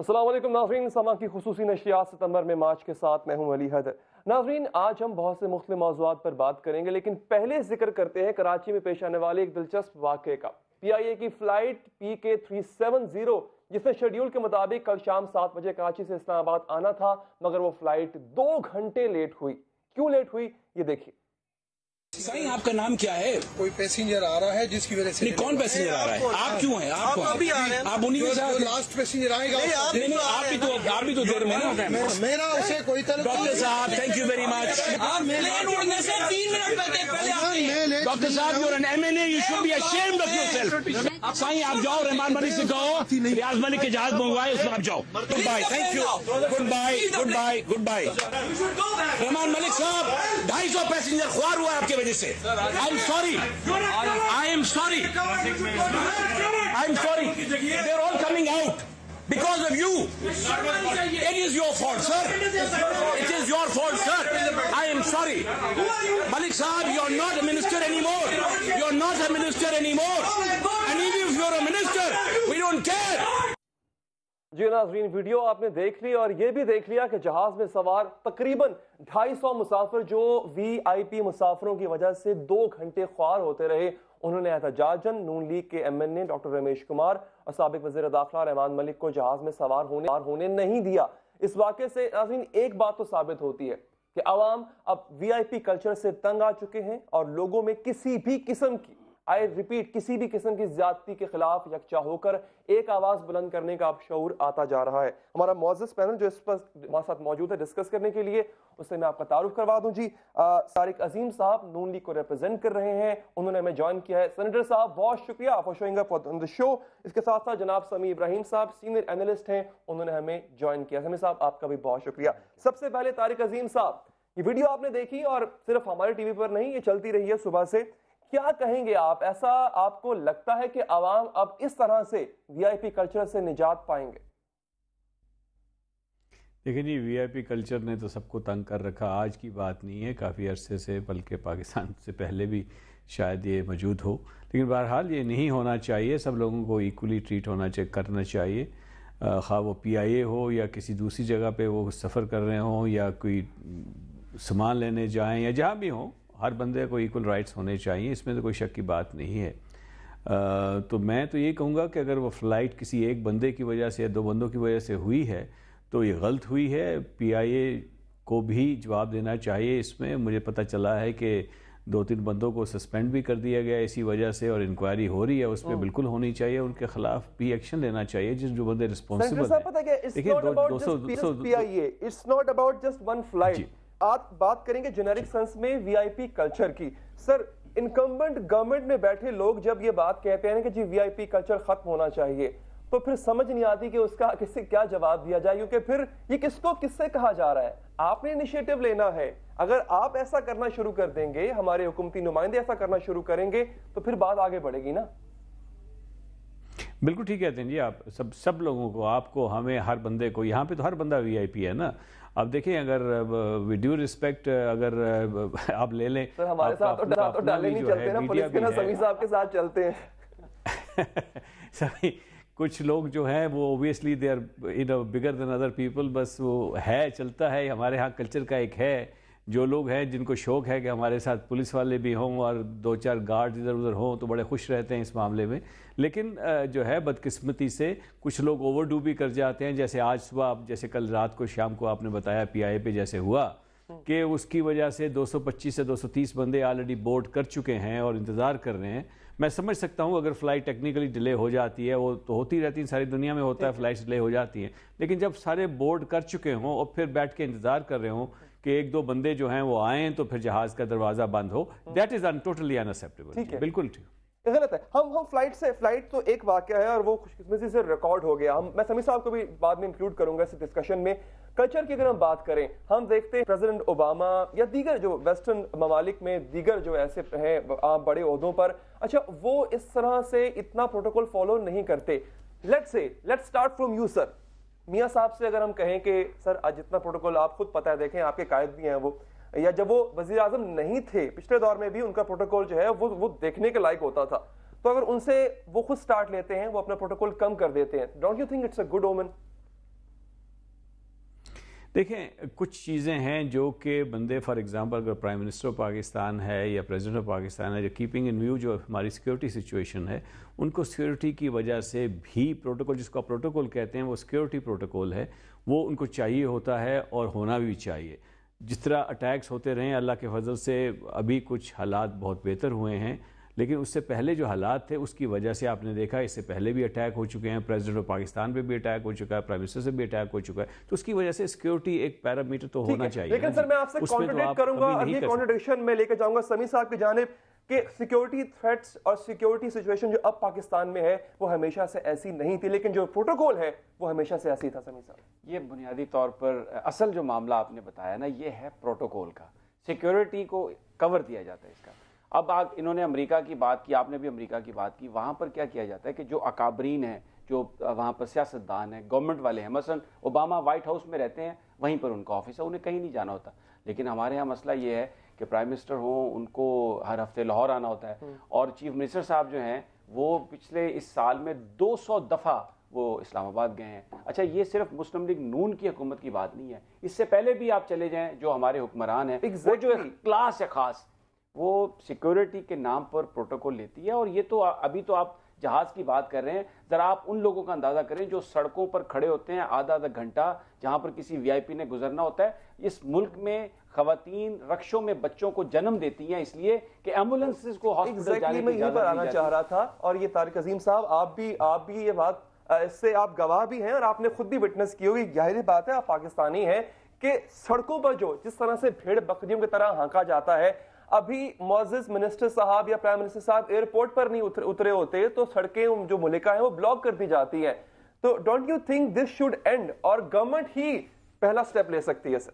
السلام علیکم ناظرین، سما کی خصوصی نشریات ستمبر میں مارچ کے ساتھ میں ہوں علی حیدر۔ ناظرین، آج ہم بہت سے مختلف موضوعات پر بات کریں گے، لیکن پہلے ذکر کرتے ہیں کراچی میں پیش آنے والے ایک دلچسپ واقعے کا۔ PIA کی فلائٹ PK370 جس میں شیڈیول کے مطابق کل شام 7 بجے کراچی سے اسلام آباد آنا تھا، مگر وہ فلائٹ 2 گھنٹے لیٹ ہوئی۔ کیوں لیٹ ہوئی یہ دیکھیے۔ سائیں آپ کا نام کیا ہے؟ کوئی پیسنجر آ رہا ہے جس کی وجہ سے نہیں، کون پیسنجر آ رہا ہے؟ آپ کیوں ہیں؟ آپ انہیں کے ساتھ لاسٹ پیسنجر آئے گا آپ بھی تو دیر میں نا۔ میرا اسے کوئی تعلق ڈاکٹر صاحب thank you very much. Doctor صاحب you are an MLA، you should be ashamed of yourself۔ سائیں آپ جاؤ، رحمان ملک سے کہو ریاض ملک کے جہاز منگوائے، اس میں آپ جاؤ۔ Good bye, thank you, good bye, good bye, good bye. Rehman Malik صاحب 250 پیسنجر خوار ہوا ہے آپ کے وجہ سے۔ I'm sorry. I am sorry. I'm sorry. They're all coming out because of you. It is your fault, sir. It is your fault, sir. I am sorry. Malik Sahab, you're not a minister anymore. You're not a minister anymore. And even if you're a minister, we don't care. جی ناظرین، video آپ نے دیکھ لی اور یہ بھی دیکھ لیا کہ جہاز میں سوار تقریباً 250 مسافر جو VIP مسافروں کی وجہ سے 2 گھنٹے خوار ہوتے رہے، انہوں نے احتجاجاً نون لیگ کے MNA ڈاکٹر رمیش کمار اور سابق وزیر داخلہ رحمان ملک کو جہاز میں سوار ہونے نہیں دیا۔ اس واقعے سے ناظرین ایک بات تو ثابت ہوتی ہے کہ عوام اب VIP کلچر سے تنگ آ چکے ہیں اور لوگوں میں کسی بھی قسم کی کسی بھی قسم کی زیادتی کے خلاف یکجا ہو کر ایک آواز بلند کرنے کا اب شعور آتا جا رہا ہے۔ ہمارا معزز پینل جو اس پر ہمارے ساتھ موجود ہے ڈسکس کرنے کے لیے، اس سے میں آپ کا تعارف کروا دوں۔ جی طارق عظیم صاحب نون لیگ کو ریپرزینٹ کر رہے ہیں، انہوں نے ہمیں جوائن کیا ہے۔ سینیٹر صاحب بہت شکریہ فار شوئنگ اپ آن دی شو۔ اس کے ساتھ ساتھ جناب سمیع ابراہیم صاحب سینئر اینالسٹ ہیں، انہوں نے ہمیں جوائن کیا۔ سمیع صاحب آپ کا بھی بہت شکریہ۔ سب سے پہلے طارق عظیم صاحب، یہ ویڈیو آپ نے دیکھی اور صرف ہمارے ٹی وی پر نہیں، یہ چلتی رہی ہے صبح سے، کیا کہیں گے آپ؟ ایسا آپ کو لگتا ہے کہ عوام اب اس طرح سے VIP کلچر سے نجات پائیں گے؟ دیکھیں جی، VIP کلچر نے تو سب کو تنگ کر رکھا، آج کی بات نہیں ہے، کافی عرصے سے، بلکہ پاکستان سے پہلے بھی شاید یہ موجود ہو، لیکن بہرحال یہ نہیں ہونا چاہیے۔ سب لوگوں کو ایکولی ٹریٹ کرنا چاہیے، خواہ وہ PIA ہو یا کسی دوسری جگہ پہ وہ سفر کر رہے ہوں یا کوئی سامان لینے جائیں یا جہاں بھی ہوں، ہر بندے کو ایکول رائٹس ہونے چاہیے، اس میں تو کوئی شک کی بات نہیں ہے۔ تو میں تو یہ کہوں گا کہ اگر وہ فلائٹ کسی ایک بندے کی وجہ سے یا 2 بندوں کی وجہ سے ہوئی ہے تو یہ غلط ہوئی ہے۔ PIA کو بھی جواب دینا چاہیے۔ اس میں مجھے پتہ چلا ہے کہ 2-3 بندوں کو سسپینڈ بھی کر دیا گیا اسی وجہ سے، اور انکوائری ہو رہی ہے، اس پہ بالکل ہونی چاہیے، ان کے خلاف بھی ایکشن لینا چاہیے جو بندے رسپانسبل ہیں۔ آپ بات کریں گے جنرک سینس میں VIP کلچر کی، سر انکمبنٹ گورنمنٹ میں بیٹھے لوگ جب یہ بات کہتے ہیں کہ جی VIP کلچر ختم ہونا چاہیے، تو پھر سمجھ نہیں آتی کہ اس کا کس سے کیا جواب دیا جائے، کیونکہ پھر یہ کس سے کہا جا رہا ہے؟ آپ نے انیشیٹو لینا ہے، اگر آپ ایسا کرنا شروع کر دیں گے، ہمارے حکومتی نمائندے ایسا کرنا شروع کریں گے تو پھر بات آگے بڑھے گی نا۔ بالکل ٹھیک کہتے ہیں جی آپ، سب لوگوں کو، آپ کو، ہمیں، ہر بندے کو، یہاں پہ تو ہر بندہ VIP ہے نا۔ اب دیکھیں اگر ویڈیو رسپیکٹ اگر آپ لے لیں، سر ہمارے ساتھ تو ڈالے نہیں چلتے نا، پولیس کے نا سمیع صاحب کے ساتھ چلتے ہیں۔ کچھ لوگ جو ہیں وہ obviously they are bigger than other people, بس وہ ہے، چلتا ہے، ہمارے ہاں کلچر کا ایک ہے۔ جو لوگ ہیں جن کو شوق ہے کہ ہمارے ساتھ پولیس والے بھی ہوں اور 2-4 گارڈ ادھر ادھر ہوں تو بڑے خوش رہتے ہیں اس معاملے میں، لیکن جو ہے بدقسمتی سے کچھ لوگ اوور ڈو بھی کر جاتے ہیں، جیسے آج صبح، جیسے کل رات کو شام کو آپ نے بتایا PIA پہ جیسے ہوا کہ اس کی وجہ سے 225 سے 230 بندے آلریڈی بورڈ کر چکے ہیں اور انتظار کر رہے ہیں۔ میں سمجھ سکتا ہوں اگر فلائٹ ٹیکنیکلی ڈیلے ہو جاتی ہے، وہ تو ہوتی رہتی ہیں، ساری دنیا میں ہوتا ہے، فلائٹس ڈیلے ہو جاتی ہیں، لیکن جب سارے بورڈ کر چکے ہوں اور پھر بیٹھ کے انتظار کر رہے ہوں کہ 1-2 بندے جو ہیں وہ آئیں تو پھر جہاز کا دروازہ بند ہو، دیٹ از ٹوٹلی اناسیپٹیبل۔ بالکل ٹھیک، غلط ہے۔ ہم فلائٹ تو ایک واقعہ ہے اور وہ خوش قسمتی سے ریکارڈ ہو گیا۔ میں سمیع صاحب کو بھی بعد میں انکلوڈ کروں گا اس ڈسکشن میں۔ کلچر کی اگر ہم بات کریں، ہم دیکھتے ہیں پریزیڈنٹ اوباما یا دیگر جو ویسٹرن ممالک میں دیگر جو ایسے ہیں بڑے عہدوں پر، اچھا وہ اس طرح سے اتنا پروٹوکول فالو نہیں کرتے۔ Let's start from you sir, میاں صاحب سے اگر ہم کہیں کہ سر آج اتنا پروٹوکول، آپ خود پتہ ہے، دیکھیں آپ کے قائد بھی ہیں وہ، یا جب وہ وزیر اعظم نہیں تھے پچھلے دور میں بھی ان کا پروٹوکول جو ہے وہ دیکھنے کے لائق ہوتا تھا، تو اگر ان سے وہ خود سٹارٹ لیتے ہیں، وہ اپنا پروٹوکول کم کر دیتے ہیں، don't you think it's a good omen? دیکھیں کچھ چیزیں ہیں جو کہ بندے فار ایگزامپل اگر پرائم منسٹر آف پاکستان ہے یا پریزیڈنٹ آف پاکستان ہے جو کیپنگ ان ویو جو ہماری سیکیورٹی سچویشن ہے ان کو سیکیورٹی کی وجہ سے بھی پروٹوکول جس کو پروٹوکول کہتے ہیں وہ سیکیورٹی پروٹوکول ہے وہ ان کو چاہیے ہوتا ہے اور ہونا بھی چاہیے. جس طرح اٹیکس ہوتے رہے اللہ کے فضل سے ابھی کچھ حالات بہت بہتر ہوئے ہیں لیکن اس سے پہلے جو حالات تھے اس کی وجہ سے آپ نے دیکھا اس سے پہلے بھی اٹیک ہو چکے ہیں پریزیڈنٹ آف پاکستان پہ بھی اٹیک ہو چکا ہے پرائم منسٹر سے بھی اٹیک ہو چکا ہے تو اس کی وجہ سے سیکیورٹی ایک پیرامیٹر تو ہونا چاہیے. لیکن سر میں آپ سے کانٹرڈکٹ کروں گا اور یہ کانٹرڈکشن میں لے کے جاؤں گا سمیع صاحب کی جانب کہ سیکیورٹی تھریٹس اور سیکیورٹی سچویشن جو اب پاکستان میں ہے وہ ہمیشہ سے ایسی نہیں تھی لیکن جو پروٹوکول ہے وہ ہمیشہ سے ایسی تھا. سمیع صاحب یہ بنیادی طور پر اصل جو معاملہ آپ نے بتایا نا یہ ہے پروٹوکول کا سیکیورٹی کو کور دیا جاتا ہے اس کا. اب انہوں نے امریکہ کی بات کی آپ نے بھی امریکہ کی بات کی وہاں پر کیا کیا جاتا ہے کہ جو اکابرین ہیں جو وہاں پر سیاستدان ہیں گورنمنٹ والے ہیں مثلا اوباما وائٹ ہاؤس میں رہتے ہیں وہیں پر ان کا آفس ہے انہیں کہیں نہیں جانا ہوتا لیکن ہمارے ہاں مسئلہ یہ ہے کہ پرائم منسٹر ہوں ان کو ہر ہفتے لاہور آنا ہوتا ہے اور چیف منسٹر صاحب جو ہیں وہ پچھلے اس سال میں 200 دفعہ وہ اسلام آباد گئے ہیں. اچھا یہ صرف مسلم لیگ نون کی حکومت کی بات نہیں ہے اس سے پہلے بھی آپ چلے جائیں جو ہمارے حکمران ہیں وہ جو کلاس ہے خاص وہ سیکیورٹی کے نام پر پروٹوکول لیتی ہے. اور یہ تو ابھی تو آپ جہاز کی بات کر رہے ہیں ذرا آپ ان لوگوں کا اندازہ کریں جو سڑکوں پر کھڑے ہوتے ہیں آدھا گھنٹہ جہاں پر کسی وی آئی پی نے گزرنا ہوتا ہے. اس ملک میں خواتین رکشوں میں بچوں کو جنم دیتی ہیں اس لیے کہ ایمبولینسز کو ہاسپٹل جانے کی اجازت آنا چاہ رہا تھا. اور یہ طارق عظیم صاحب آپ بھی یہ بات اس سے آپ گواہ بھی ہیں اور آپ نے خود بھی وٹنس کی ہوگی. ظاہر بات ہے آپ پاکستانی ہیں کہ سڑکوں پر جو جس طرح سے بھیڑ بکریوں کی طرح ہانکا جاتا ہے ابھی معزز منسٹر صاحب یا پرائم منسٹر صاحب ایئرپورٹ پر نہیں اترے ہوتے تو سڑکیں جو ملکہ ہیں وہ بلاک کر دی جاتی ہیں. تو don't you think this should and اور گورنمنٹ ہی پہلا سٹیپ لے سکتی ہے سر؟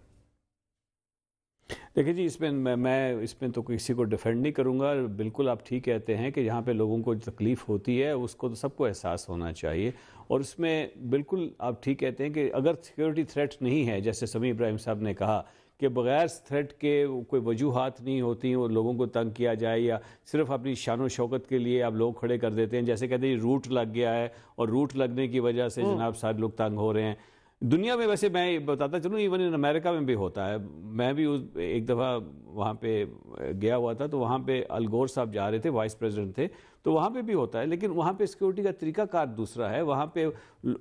دیکھیں جی اس میں تو کسی کو ڈیفینڈ نہیں کروں گا. بالکل آپ ٹھیک کہتے ہیں کہ جہاں پہ لوگوں کو تکلیف ہوتی ہے اس کو تو سب کو احساس ہونا چاہیے اور اس میں بالکل آپ ٹھیک کہتے ہیں کہ اگر سیکیورٹی تھریٹ نہیں ہے جیسے سمیع ابراہیم صاحب نے کہا کہ بغیر تھریٹ کے کوئی وجوہات نہیں ہوتی وہ لوگوں کو تنگ کیا جائے یا صرف اپنی شان و شوکت کے لیے آپ لوگ کھڑے کر دیتے ہیں جیسے کہتے ہیں روٹ لگ گیا ہے اور روٹ لگنے کی وجہ سے جناب سارے لوگ تنگ ہو رہے ہیں. دنیا میں ویسے میں بتاتا چلوں ایون ان امریکہ میں بھی ہوتا ہے. میں بھی ایک دفعہ وہاں پہ گیا ہوا تھا تو وہاں پہ الگور صاحب جا رہے تھے وائس پریزیڈنٹ تھے تو وہاں پہ بھی ہوتا ہے لیکن وہاں پہ سیکیورٹی کا طریقہ کار دوسرا ہے. وہاں پہ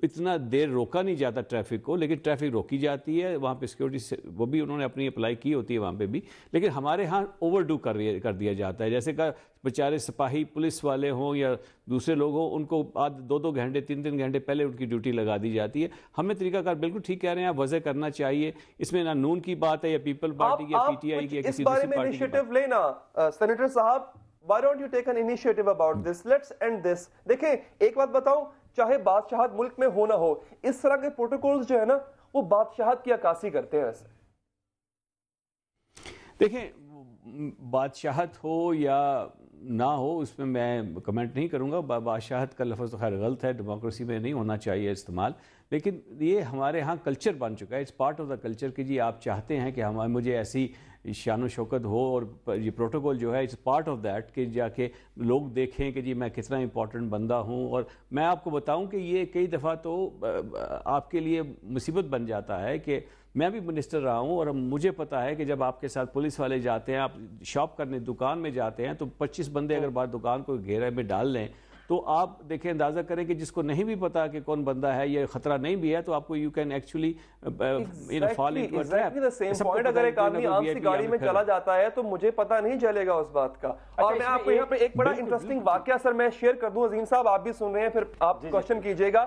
اتنا دیر روکا نہیں جاتا ٹریفک کو لیکن ٹریفک روکی جاتی ہے. وہاں پہ سیکیورٹی وہ بھی انہوں نے اپنی اپلائی کی ہوتی ہے وہاں پہ بھی لیکن ہمارے ہاں اوور ڈو کر دیا جاتا ہے. جیسے کہ بیچارے سپاہی پولیس والے ہوں یا دوسرے لوگ ہوں ان کو 2 گھنٹے 3 گھنٹے پہلے ان کی ڈیوٹی لگا دی جاتی ہے. ہمیں طریقہ کار بالکل ٹھیک کہہ رہے ہیں آپ وضع کرنا چاہیے. اس میں نہ نون کی بات ہے یا پیپل پارٹی یا پی ٹی آئی کی یا کسی دوسری پارٹی کی بات. لینا سینیٹر صاحب why don't you take an initiative about this? Let's end this. دیکھیں ایک بات بتاؤں چاہے بادشاہت ملک میں ہو نہ ہو اس طرح کے پروٹوکولز جو ہے نا وہ بادشاہت کی عکاسی کرتے ہیں. ایسے دیکھیں بادشاہت ہو یا نہ ہو اس میں کمنٹ نہیں کروں گا. بادشاہت کا لفظ تو خیر غلط ہے ڈیموکریسی میں نہیں ہونا چاہیے استعمال لیکن یہ ہمارے ہاں کلچر بن چکا ہے. It's part of the culture کہ جی آپ چاہتے ہیں کہ مجھے ایسی شان و شوکت ہو اور یہ پروٹوکول جو ہے اٹس پارٹ آف دیٹ کہ جا کے لوگ دیکھیں کہ جی میں کتنا امپورٹنٹ بندہ ہوں. اور میں آپ کو بتاؤں کہ یہ کئی دفعہ تو آپ کے لیے مصیبت بن جاتا ہے کہ میں بھی منسٹر رہا ہوں اور مجھے پتا ہے کہ جب آپ کے ساتھ پولیس والے جاتے ہیں آپ شاپ کرنے دکان میں جاتے ہیں تو 25 بندے اگر بعد دکان کو گھیرے میں ڈال لیں تو آپ دیکھیں اندازہ کریں کہ جس کو نہیں بھی پتا کہ کون بندہ ہے یہ خطرہ نہیں بھی ہے تو آپ کو you can actually fall into a trap. اگر ایک آدمی عام سی گاڑی میں چلا جاتا ہے تو مجھے پتا نہیں چلے گا اس بات کا. اور میں آپ کو یہاں پہ ایک بڑا انٹرسٹنگ واقعہ سر میں شیئر کر دوں. عظیم صاحب آپ بھی سن رہے ہیں پھر آپ کوشچن کیجئے گا.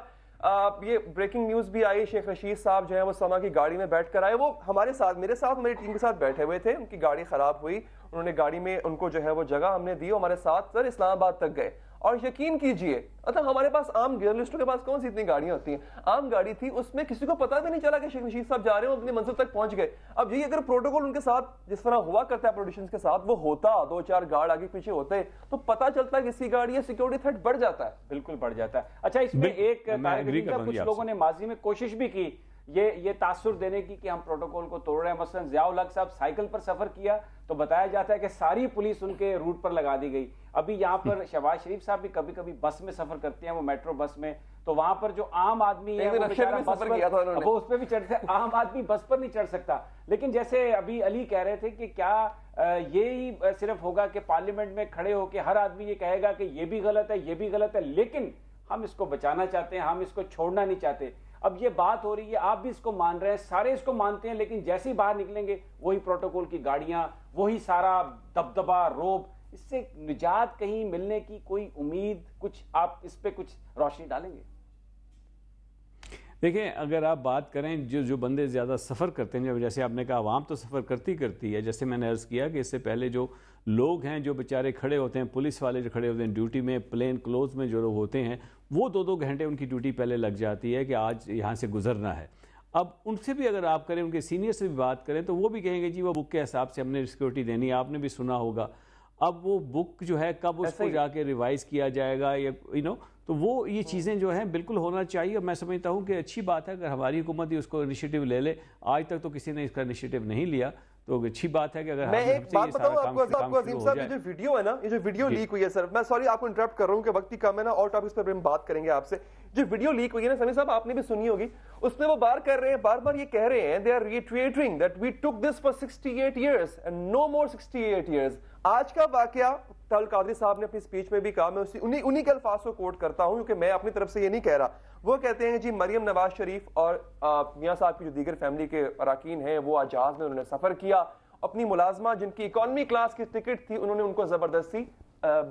یہ بریکنگ نیوز بھی آئی شیخ رشید صاحب جو ہیں وہ سما کی گاڑی میں بیٹھ کر آئے. وہ ہمارے ساتھ میرے ساتھ میری ٹیم کے ساتھ بیٹھے ہوئے تھے. ان کی گاڑی خراب ہوئی انہوں نے گاڑی میں ان کو جو ہے وہ جگہ ہم نے دی ہمارے ساتھ سر اسلام آباد تک گئے. اور یقین کیجئے مطلب ہمارے پاس عام جرنلسٹوں کے پاس کون سی اتنی گاڑیاں ہوتی ہیں. عام گاڑی تھی اس میں کسی کو پتا بھی نہیں چلا کہ شیخ رشید صاحب جا رہے ہیں اپنی منزل تک پہنچ گئے. اب یہ اگر پروٹوکول ان کے ساتھ جس طرح ہوا کرتا ہے پولیٹیشنز کے ساتھ وہ ہوتا 2-4 گارڈ آگے پیچھے ہوتے تو پتا چلتا ہے کسی گاڑی یا سیکیورٹی تھریٹ بڑھ جاتا ہے. بالکل بڑھ جاتا ہے. اچھا اس میں ایک کچھ لوگوں نے ماضی میں کوشش بھی کی یہ تاثر دینے کی کہ ہم پروٹوکول کو توڑ رہے ہیں. مثلا ضیاء الحق صاحب سائیکل پر سفر کیا تو بتایا جاتا ہے کہ ساری پولیس ان کے روٹ پر لگا دی گئی. ابھی یہاں پر شہباز شریف صاحب بھی کبھی کبھی بس میں سفر کرتے ہیں, وہ میٹرو بس میں, تو وہاں پر جو عام آدمی ہے وہ بیچارہ بس پر وہ اس پہ بھی چڑھتا ہے, عام آدمی بس پر نہیں چڑھ سکتا. لیکن جیسے ابھی علی کہہ رہے تھے کہ کیا یہی صرف ہوگا کہ پارلیمنٹ میں کھڑے ہو کے ہر آدمی یہ کہے گا کہ یہ بھی غلط ہے, یہ بھی غلط ہے, لیکن ہم اس کو بچانا چاہتے ہیں, ہم اس کو چھوڑنا نہیں چاہتے. اب یہ بات ہو رہی ہے, آپ بھی اس کو مان رہے ہیں, سارے اس کو مانتے ہیں, لیکن جیسے ہی باہر نکلیں گے وہی پروٹوکول کی گاڑیاں, وہی سارا دبدبا, روب. اس سے نجات کہیں ملنے کی کوئی امید, کچھ آپ اس پہ کچھ روشنی ڈالیں گے؟ دیکھیں, اگر آپ بات کریں جو بندے زیادہ سفر کرتے ہیں, جیسے آپ نے کہا عوام تو سفر کرتی ہے, جیسے میں نے عرض کیا کہ اس سے پہلے جو لوگ ہیں جو بیچارے کھڑے ہوتے ہیں, پولیس والے جو کھڑے ہوتے ہیں ڈیوٹی میں, پلین کلوز میں جو لوگ ہوتے ہیں, وہ 2 گھنٹے ان کی ڈیوٹی پہلے لگ جاتی ہے کہ آج یہاں سے گزرنا ہے. اب ان سے بھی اگر آپ کریں, ان کے سینئر سے بھی بات کریں, تو وہ بھی کہیں گے جی وہ بک کے حساب سے ہم نے سیکورٹی دینی ہے. آپ نے بھی سنا ہوگا, اب وہ بک جو ہے کب اس کو جا کے ریوائز کیا جائے گا, یا تو وہ یہ چیزیں جو ہیں بالکل ہونا چاہیے. اور میں سمجھتا ہوں کہ اچھی بات ہے اگر ہماری حکومت ہی اس کو انیشیٹو لے لے. آج تک تو کسی نے اس کا انیشیٹو نہیں لیا, تو اچھی بات ہے کہ اگر میں ایک بات بتاؤں آپ کو عظیم صاحب, یہ جو ویڈیو ہے نا, یہ جو ویڈیو لیک ہوئی ہے, سر میں سوری آپ کو انٹرپٹ کر رہا ہوں کہ وقت ہی کم ہے نا, اور ٹاپکس پر ہم بات کریں گے آپ سے. جو ویڈیو لیک ہوئی ہے نا سمیع صاحب, آپ نے بھی سنی ہوگی, اس میں وہ بار بار یہ کہہ رہے ہیں, they are reiterating that we took this for 68 years and no more 68 years. آج کا واقعہ طاہر القادری صاحب نے اپنی سپیچ میں بھی کہا, میں انہی کے الفاظ کو کوٹ کرتا ہوں کیونکہ میں اپنی طرف سے یہ نہیں کہہ رہا. وہ کہتے ہیں جی مریم نواز شریف اور میاں صاحب کی جو دیگر فیملی کے اراکین ہیں وہ جہاز میں انہوں نے سفر کیا, اپنی ملازمہ جن کی اکانومی کلاس کی ٹکٹ تھی انہوں نے ان کو زبردستی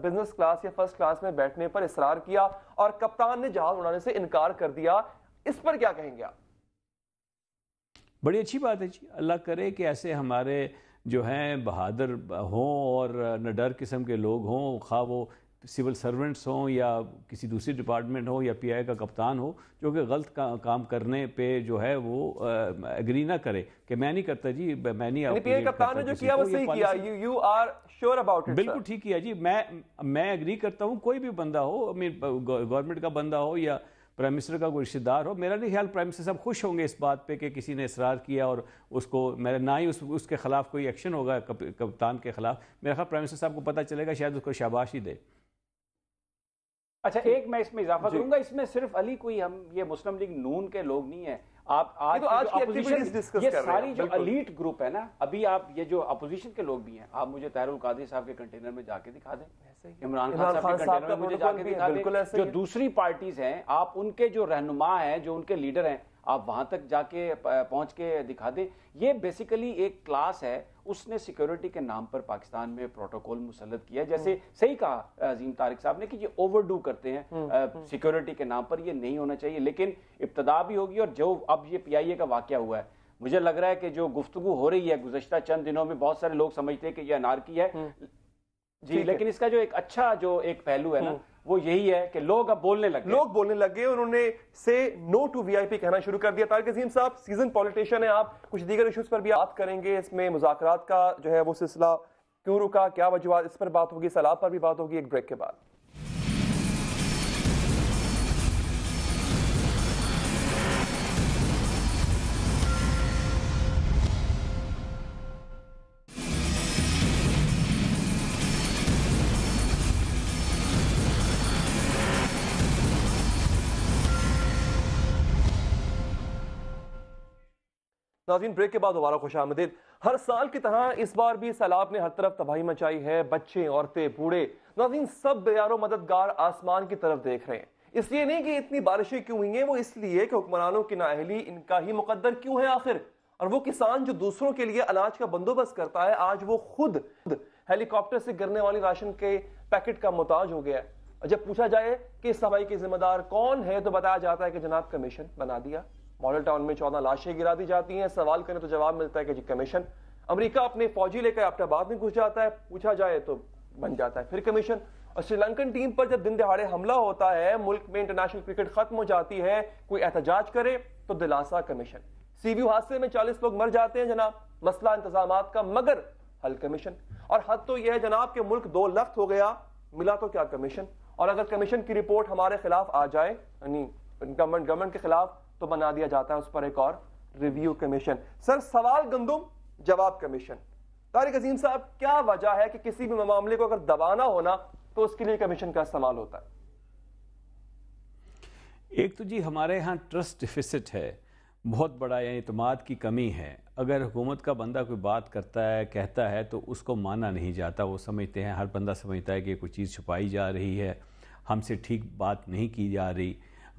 بزنس کلاس یا فرسٹ کلاس میں بیٹھنے پر اصرار کیا, اور کپتان نے جہاز اڑانے سے انکار کر دیا. اس پر کیا کہیں گے آپ؟ بڑی اچھی بات ہے جی, اللہ کرے کہ ایسے ہمارے جو ہیں بہادر ہوں اور نڈر قسم کے لوگ ہوں, خواہ وہ سول سرونٹس ہوں یا کسی دوسری ڈپارٹمنٹ ہو یا پی آئی کا کپتان ہو, جو کہ غلط کام کرنے پہ جو ہے وہ ایگری نہ کرے کہ میں نہیں کرتا جی, میں نہیں. پی آئی کپتان نے جو کیا وہ صحیح کیا, you are sure about it. بالکل ٹھیک کیا جی, میں ایگری کرتا ہوں, کوئی بھی بندہ ہو, گورنمنٹ کا بندہ ہو یا پرائم منسٹر کا کوئی رشتہ دار ہو. میرا نہیں خیال پرائم منسٹر صاحب خوش ہوں گے اس بات پہ کہ کسی نے اصرار کیا اور اس کو نہ ہی اس کے خلاف کوئی ایکشن ہوگا کپتان کے خلاف. میرا خیال پرائم منسٹر صاحب کو پتہ چلے گا, شاید اس کو شاباشی دے. اچھا ایک میں اس میں اضافہ کروں گا, اس میں صرف علی کوئی ہم یہ مسلم لیگ نون کے لوگ نہیں ہیں, آپ آج یہ ساری جو الیٹ گروپ ہے نا, ابھی آپ یہ جو اپوزیشن کے لوگ بھی ہیں, آپ مجھے طاہر القادری صاحب کے کنٹینر میں جا کے دکھا دیں, عمران خان صاحب کے کنٹینر میں مجھے جا کے دکھا دیں, جو دوسری پارٹیز ہیں آپ ان کے جو رہنما ہیں, جو ان کے لیڈر ہیں, آپ وہاں تک جا کے پہنچ کے دکھا دیں. یہ بیسیکلی ایک کلاس ہے, اس نے سیکیورٹی کے نام پر پاکستان میں پروٹوکول مسلط کیا. جیسے صحیح کہا عظیم طارق صاحب نے کہ یہ اوور ڈو کرتے ہیں سیکیورٹی کے نام پر, یہ نہیں ہونا چاہیے. لیکن ابتدا بھی ہوگی, اور جو اب یہ پی آئی اے کا واقعہ ہوا ہے, مجھے لگ رہا ہے کہ جو گفتگو ہو رہی ہے گزشتہ چند دنوں میں, بہت سارے لوگ سمجھتے ہیں کہ یہ انارکی ہے جی, لیکن اس کا جو ایک اچھا جو ایک پہلو ہے نا وہ یہی ہے کہ لوگ اب بولنے لگے, انہوں نے سے نو ٹو وی آئی پی کہنا شروع کر دیا. طارق عظیم صاحب سیزن پولیٹیشین ہیں آپ, کچھ دیگر ایشوز پر بھی بات کریں گے. اس میں مذاکرات کا جو ہے وہ سلسلہ کیوں رکا, کیا وجوہات, اس پر بات ہوگی, سیلاب پر بھی بات ہوگی ایک بریک کے بعد. ناظرین بریک کے بعد دوبارہ خوش آمدید. ہر سال کی طرح اس بار بھی سیلاب نے ہر طرف تباہی مچائی ہے. بچے, عورتیں, بوڑھے, ناظرین سب بیار و مددگار آسمان کی طرف دیکھ رہے ہیں. اس لیے نہیں کہ اتنی بارشیں کیوں ہوئی ہیں, وہ اس لیے کہ حکمرانوں کی نااہلی ان کا ہی مقدر کیوں ہے آخر. اور وہ کسان جو دوسروں کے لیے اناج کا بندوبست کرتا ہے, آج وہ خود ہیلی کاپٹر سے گرنے والی راشن کے پیکٹ کا محتاج ہو گیا ہے. اور جب پوچھا جائے کہ اس تباہی کے ذمہ دار کون ہے, تو بتایا جاتا ہے کہ جناب کمیشن بنا دیا. ماڈل ٹاؤن میں 14 لاشیں گرا دی جاتی ہیں. سوال کریں تو جواب ملتا ہے کہ جی کمیشن. امریکہ اپنے فوجی لے کر آباد آباد میں گھس جاتا ہے, پوچھا جائے تو بن جاتا ہے پھر کمیشن. اور سری لنکن ٹیم پر جب دن دہاڑے حملہ ہوتا ہے, ملک میں انٹرنیشنل کرکٹ ختم ہو جاتی ہے, کوئی احتجاج کرے تو دلاسا کمیشن. سی ویو حادثے میں 40 لوگ مر جاتے ہیں جناب, مسئلہ انتظامات کا مگر حل کمیشن. اور حد تو یہ ہے جناب کہ ملک 2 لخت ہو گیا, ملا تو کیا کمیشن. اور اگر کمیشن کی رپورٹ ہمارے خلاف آ جائے, یعنی گورنمنٹ کے خلاف, تو بنا دیا جاتا ہے اس پر ایک اور ریویو کمیشن. سر سوال گندم جواب کمیشن. طارق عظیم صاحب کیا وجہ ہے کہ کسی بھی معاملے کو اگر دبانا ہونا تو اس کے لیے کمیشن کا استعمال ہوتا ہے؟ ایک تو جی ہمارے ہاں ٹرسٹ ڈیفیسٹ ہے بہت بڑا، یعنی اعتماد کی کمی ہے. اگر حکومت کا بندہ کوئی بات کرتا ہے کہتا ہے تو اس کو مانا نہیں جاتا. وہ سمجھتے ہیں، ہر بندہ سمجھتا ہے کہ کوئی چیز چھپائی جا رہی ہے، ہم سے ٹھیک بات نہیں کی جا رہی،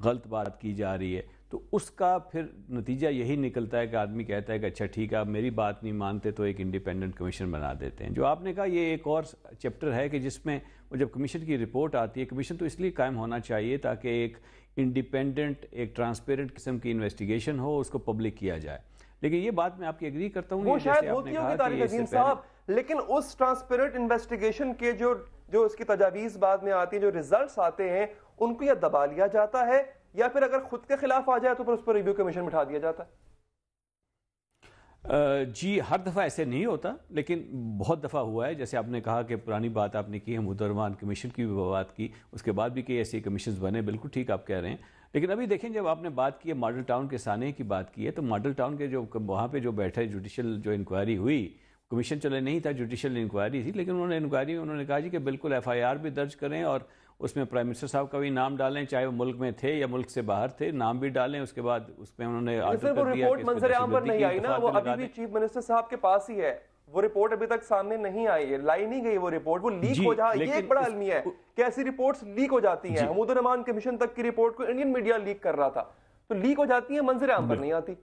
غلط بات کی جا رہی ہے. تو اس کا پھر نتیجہ یہی نکلتا ہے کہ آدمی کہتا ہے کہ اچھا ٹھیک ہے، آپ میری بات نہیں مانتے تو ایک انڈیپینڈنٹ کمیشن بنا دیتے ہیں. جو آپ نے کہا یہ ایک اور چیپٹر ہے کہ جس میں وہ جب کمیشن کی رپورٹ آتی ہے، کمیشن تو اس لیے قائم ہونا چاہیے تاکہ ایک انڈیپینڈنٹ، ایک ٹرانسپیرنٹ قسم کی انویسٹیگیشن ہو، اس کو پبلک کیا جائے. لیکن یہ بات میں آپ کی ایگری کرتا ہوں، وہ شاید ہوتی ہوگی طارق عظیم صاحب، لیکن اس ٹرانسپیرنٹ انویسٹیگیشن کے جو اس کی تجاویز بعد میں آتی ہیں، جو ریزلٹس آتے ہیں، ان کو یا دبا لیا جاتا ہے یا پھر اگر خود کے خلاف آ جائے تو پھر اس پر ریویو کمیشن بٹھا دیا جاتا ہے. جی ہر دفعہ ایسے نہیں ہوتا، لیکن بہت دفعہ ہوا ہے. جیسے آپ نے کہا کہ پرانی بات آپ نے کی ہے، حمود الرحمان کمیشن کی بھی بات کی، اس کے بعد بھی کئی ایسے کمیشنز بنے. بالکل ٹھیک آپ کہہ رہے ہیں. لیکن ابھی دیکھیں جب آپ نے بات کی ہے ماڈل ٹاؤن کے سانحے کی بات کی ہے، تو ماڈل ٹاؤن کے جو وہاں پہ جو بیٹھے جوڈیشل جو انکوائری ہوئی، کمیشن چلے نہیں تھا، جوڈیشل انکوائری تھی، لیکن انہوں نے کہا جی کہ بالکل ایف آئی آر بھی درج کریں اور اس میں پرائم منسٹر صاحب کا بھی نام ڈالیں، چاہے وہ ملک میں تھے یا ملک سے باہر تھے، نام بھی ڈالیں. اس کے بعد اس میں انہوں نے آرڈر کر دیا رپورٹ منظر عام پر نہیں آئی نا، وہ ابھی بھی چیف منسٹر صاحب کے پاس ہی ہے. وہ رپورٹ ابھی تک سامنے نہیں آئی ہے، لائی نہیں گئی وہ رپورٹ، وہ لیک ہو جائے. یہ ایک بڑا المیہ ہے کہ ایسی رپورٹس لیک ہو جاتی ہیں. حمود الرحمان کمیشن تک کی رپورٹ کو انڈین میڈیا لیک کر رہا تھا، تو لیک ہو جاتی ہیں، منظر عام پر نہیں آتی.